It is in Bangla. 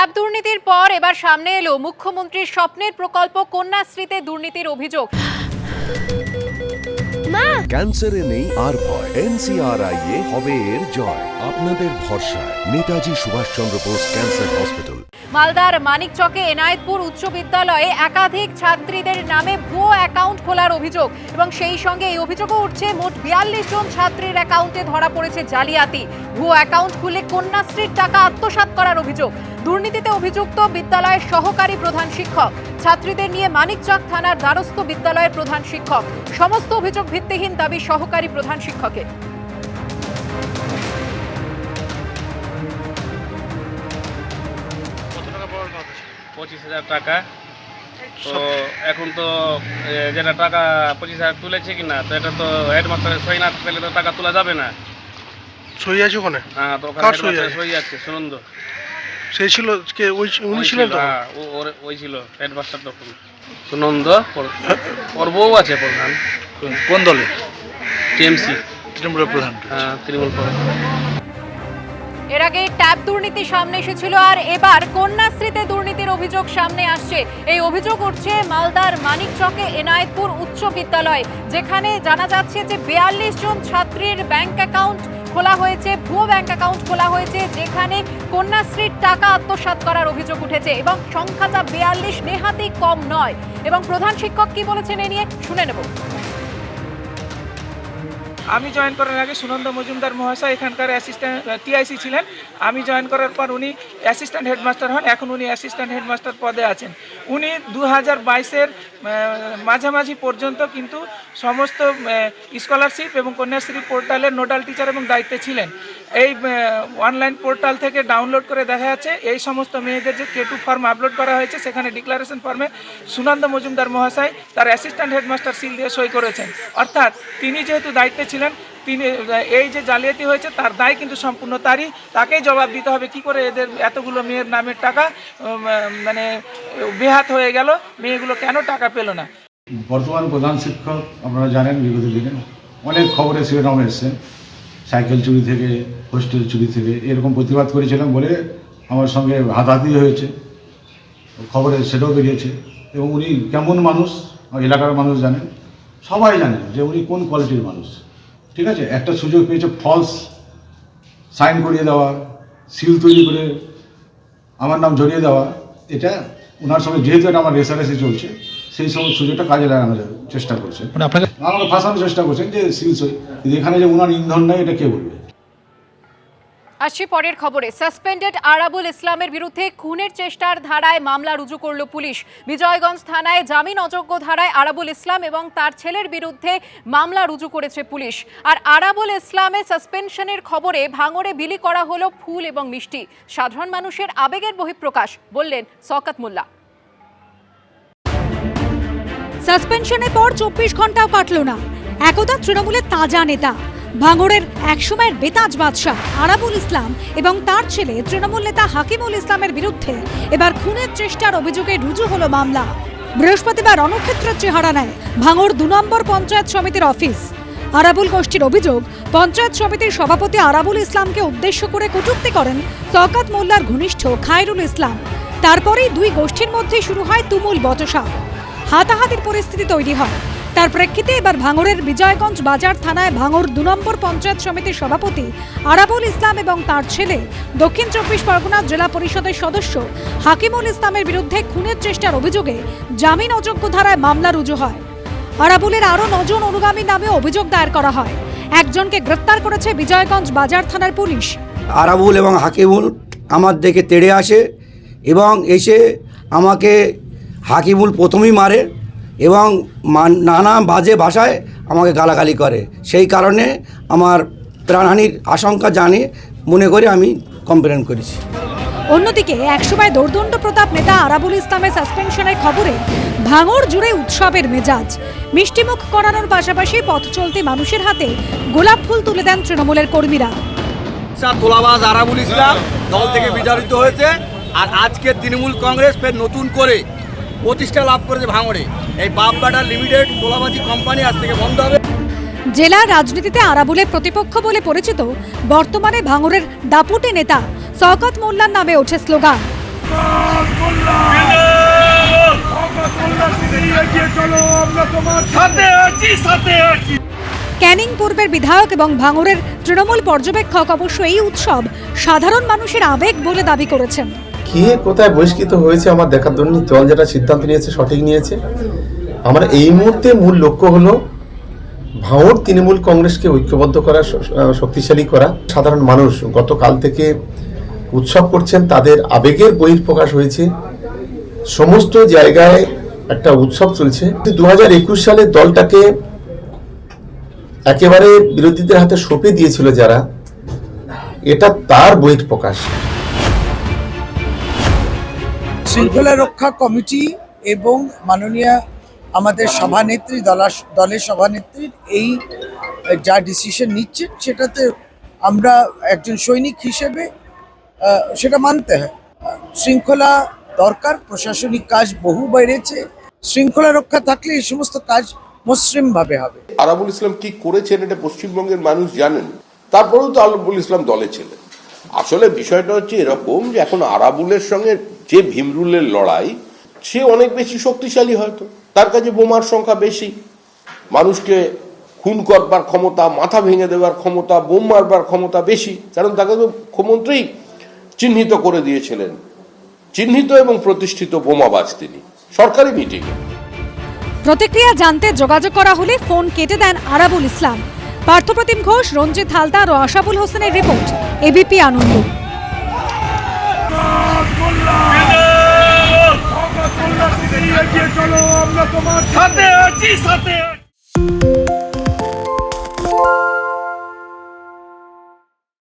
ট্যাব দুর্নীতির পর এবার সামনে এলো মুখ্যমন্ত্রীর স্বপ্নের প্রকল্প কন্যাশ্রীতে দুর্নীতির অভিযোগ। ক্যান্সারে নেই আর ভয়, NCRI হবে এর জয়। আপনাদের ভরসায় নেতাজি সুভাষচন্দ্র বোস ক্যান্সার হসপিটাল। মালদার মানিকচকে এনায়েতপুর উচ্চ বিদ্যালয়ে একাধিক ছাত্রীদের নামে ভুয়ো অ্যাকাউন্ট খোলার অভিযোগ এবং সেই সঙ্গে এই অভিযোগও উঠছে মোট 42 জন ছাত্রীর অ্যাকাউন্টে ধরা পড়েছে জালিয়াতি। ভুয়ো অ্যাকাউন্ট খুলে কন্যাশ্রীর টাকা আত্মসাৎ করার অভিযোগ। দুর্নীতিতে অভিযুক্ত বিদ্যালয়ের সহকারী প্রধান শিক্ষক, ছাত্রীদের নিয়ে মানিকচক থানার দ্বারস্থ বিদ্যালয়ের প্রধান শিক্ষক। সমস্ত অভিযোগ ভিত্তিহীন দাবি সহকারী প্রধান শিক্ষকের। 25,000 টাকা। তো এখন তো যেটা টাকা 25,000 তুলেছে কিনা, তো এটা তো হেডমাস্টারের সই না পেলে তো টাকা তোলা যাবে না। সই আছে ওখানে? হ্যাঁ, তো ওখানে হেডমাস্টারের সই আছে। সুনন্দ সেই ছিল কে? উনি ছিলেন তো? হ্যাঁ, ওই ছিল হেডমাস্টার তখন। সুনন্দ ওর বউ আছে প্রধান। কোন দলে? টিএমসি, তৃণমূলের প্রধান। হ্যাঁ, তৃণমূল প্রধান। এর আগে ট্যাব দুর্নীতি সামনে এসেছিল, আর এবার কন্যাশ্রীতে দুর্নীতির অভিযোগ সামনে আসছে। এই অভিযোগ উঠছে মালদার মানিকচকে এনায়েতপুর উচ্চ বিদ্যালয়, যেখানে জানা যাচ্ছে যে 42 জন ছাত্রীর ব্যাংক অ্যাকাউন্ট খোলা হয়েছে, ভুয়ো ব্যাংক অ্যাকাউন্ট খোলা হয়েছে, যেখানে কন্যাশ্রীর টাকা আত্মসাৎ করার অভিযোগ উঠেছে এবং সংখ্যাটা 42 নেহাতই কম নয়। এবং প্রধান শিক্ষক কি বলেছেন এ নিয়ে শুনে নেব। আমি জয়েন করার আগে সুনন্দ মজুমদার মহাশয় এখানকার অ্যাসিস্ট্যান্ট টিআইসি ছিলেন। আমি জয়েন করার পর উনি অ্যাসিস্ট্যান্ট হেডমাস্টার হন। এখন উনি অ্যাসিস্ট্যান্ট হেডমাস্টার পদে আছেন। উনি 2022-এর মাঝামাঝি পর্যন্ত কিন্তু সমস্ত স্কলারশিপ এবং কন্যাশ্রী পোর্টালের নোডাল টিচার এবং দায়িত্বে ছিলেন। এই অনলাইন পোর্টাল থেকে ডাউনলোড করে দেখা যাচ্ছে এই সমস্ত মেয়েদের যে K2 ফর্ম আপলোড করা হয়েছে, সেখানে ডিক্লারেশন ফর্মে সুনন্দ মজুমদার মহাশয় তার অ্যাসিস্ট্যান্ট হেডমাস্টার সিল দিয়ে সই করেছেন। অর্থাৎ তিনি যেহেতু দায়িত্বে ছিলেন, তিনি এই যে জালিয়াতি হয়েছে তার দায় কিন্তু সম্পূর্ণ তারই। তাকেই জবাব দিতে হবে কি করে এদের এতগুলো মেয়ের নামের টাকা মানে বেহাত হয়ে গেল, মেয়েগুলো কেন টাকা পেল না। বর্তমান প্রধান শিক্ষক আপনারা জানেন, বিগত দিনে অনেক খবরে শিরোনাম এসছে, সাইকেল চুরি থেকে, হোস্টেল চুরি থেকে এরকম প্রতিবাদ করেছিলাম বলে আমার সঙ্গে হাতাহাতি হয়েছে, খবরে সেটাও বেরিয়েছে। এবং উনি কেমন মানুষ এলাকার মানুষ জানেন, সবাই জানেন যে উনি কোন কোয়ালিটির মানুষ। ঠিক আছে, একটা সুযোগ পেয়েছে ফলস সাইন করিয়ে দেওয়া, সিল তৈরি করে আমার নাম জড়িয়ে দেওয়া, এটা ওনার সঙ্গে যেহেতু এটা আমার রেসারেসি চলছে, সেই সময় সুযোগটা কাজে লাগানোর চেষ্টা করছেন, আমাকে ফাঁসানোর চেষ্টা করছেন যে সিল সই। কিন্তু এখানে যে ওনার ইন্ধন নেই এটা কে বলবে। আসছি পরের খবরে। সাসপেন্ডেড আরাবুল ইসলামের বিরুদ্ধে খুনের চেষ্টার ধারায় মামলা রুজু করল পুলিশ। বিজয়গঞ্জ থানায় জামিন অযোগ্য ধারায় আরাবুল ইসলাম এবং তার ছেলের বিরুদ্ধে মামলা রুজু করেছে পুলিশ। আর আরাবুল ইসলামের সাসপেনশনের খবরে ভাঙড়ে বিলি করা হলো ফুল এবং মিষ্টি। সাধারণ মানুষের আবেগের বহিঃপ্রকাশ, বললেন শওকত মোল্লা। সাসপেনশনের পর 24 ঘন্টাও কাটল না, একদা তৃণমূলের তাজা নেতা, ভাঙড়ের একসময়ের বেতাজ বাদশাহ আরাবুল ইসলাম এবং তার ছেলে তৃণমূল নেতা হাকিমুল ইসলামের বিরুদ্ধে এবার খুনের চেষ্টার অভিযোগে রুজু হলো মামলা। বৃহস্পতিবার রণক্ষেত্রের চেহারা নেয় ভাঙড় 2 নম্বর পঞ্চায়েত সমিতির অফিস। আরাবুল গোষ্ঠীর অভিযোগ, পঞ্চায়েত সমিতির সভাপতি আরাবুল ইসলামকে উদ্দেশ্য করে কটূক্তি করেন শওকত মোল্লার ঘনিষ্ঠ খায়রুল ইসলাম। তারপরেই দুই গোষ্ঠীর মধ্যে শুরু হয় তুমুল বচসা, হাতাহাতির পরিস্থিতি তৈরি হয়। তার প্রেক্ষিতে এবার ভাঙড়ের বিজয়গঞ্জ বাজার থানায় ভাঙড় 2 নম্বর পঞ্চায়েত সমিতির সভাপতি আরাবুল ইসলাম এবং তার ছেলে দক্ষিণ 24 পরগনা জেলা পরিষদের সদস্য হাকিমুল ইসলামের বিরুদ্ধে খুনের চেষ্টার অভিযোগে জামিন অযোগ্য ধারায় মামলা রুজু হয়। আরাবুলের আরও 9 জন অনুগামী নামে অভিযোগ দায়ের করা হয়। একজনকে গ্রেপ্তার করেছে বিজয়গঞ্জ বাজার থানার পুলিশ। আরাবুল এবং হাকিমুল আমার দিকে তেড়ে আসে এবং এসে আমাকে হাকিমুল প্রথমেই মারে এবং নানা বাজে ভাষায় আমাকে গালাগালি করে। সেই কারণে আমার প্রাণহানির আশঙ্কা জানিয়ে মনে করে আমি কমপ্লেন করেছি। অন্যদিকে একসময় দোর্দণ্ড প্রতাপ নেতা আরাবুল ইসলামের সাসপেনশনের খবরে ভাঙড় জুড়ে উৎসবের মেজাজ। মিষ্টিমুখ করানোর পাশাপাশি পথ চলতি মানুষের হাতে গোলাপ ফুল তুলে দেন তৃণমূলের কর্মীরা। তোলাবাজ আরাবুল ইসলাম দল থেকে বিতাড়িত হয়েছে, আর আজকে তৃণমূল কংগ্রেস ফের নতুন করে প্রতিষ্ঠা লাভ করেছে ভাঙড়ে। এই বাপবাটা লিমিটেড তোলাবাজি কোম্পানি আজ থেকে বন্ধ হবে। জেলার রাজনীতিতে আরাবুলের প্রতিপক্ষ বলে পরিচিত বর্তমানে ভাঙড়ের দাপুটে নেতা শওকত মোল্লার নামে ওঠে স্লোগান। ক্যানিং পূর্বের বিধায়ক এবং ভাঙড়ের তৃণমূল পর্যবেক্ষক অবশ্য এই উৎসব সাধারণ মানুষের আবেগ বলে দাবি করেছেন। কে কোথায় বহিষ্কৃত হয়েছে আমার দেখার জন্য দল যেটা সিদ্ধান্ত নিয়েছে সঠিক নিয়েছে। আমার এই মুহূর্তে মূল লক্ষ্য হলো ভাঙড় তৃণমূল কংগ্রেসকে ঐক্যবদ্ধ করা, শক্তিশালী করা। সাধারণ মানুষ গতকাল থেকে উৎসব করছেন, তাদের আবেগের বহিঃপ্রকাশ হয়েছে। সমস্ত জায়গায় একটা উৎসব চলছে। 2021 সালে দলটাকে একেবারে বিরোধীদের হাতে সঁপে দিয়েছিল যারা, এটা তার বহিঃপ্রকাশ। শৃঙ্খলা রক্ষা কমিটি এবং মাননীয় আমাদের সভানেত্রী দলের সভানেত্রীর এই যা ডিসিশন নিচ্ছেন সেটাতে আমরা একজন সৈনিক হিসেবে সেটা মানতে হয়। শৃঙ্খলা দরকার, প্রশাসনিক কাজ বহু বেড়েছে। শৃঙ্খলা রক্ষা থাকলে এই সমস্ত কাজ মসৃণভাবে হবে। আরাবুল ইসলাম কি করেছেন এটা পশ্চিমবঙ্গের মানুষ জানেন, তারপরেও তো আরাবুল ইসলাম দলে ছিলেন। আসলে বিষয়টা হচ্ছে এরকম যে এখন আরাবুলের সঙ্গে যে ভীমরুলের লড়াই, সে অনেক বেশি শক্তিশালী, হয়তো তার কাছে বোমার সংখ্যা বেশি, মানুষকে খুন করবার ক্ষমতা, মাথা ভেঙে দেওয়ার ক্ষমতা, বোম মারবার ক্ষমতা বেশি, কারণ তাকে তো মুখ্যমন্ত্রী চিহ্নিত করে দিয়েছিলেন, চিহ্নিত এবং প্রতিষ্ঠিত বোমাবাজ তিনি সরকারি মিটিংয়ে। প্রতিক্রিয়া জানতে যোগাযোগ করা হলে ফোন কেটে দেন আরাবুল ইসলাম। পার্থপ্রতিম ঘোষ, রঞ্জিত হালদার ও আশাবুল হোসেনের রিপোর্ট, এবিপি আনন্দ। চলো আমরা তোমার সাথে আছি, সাথে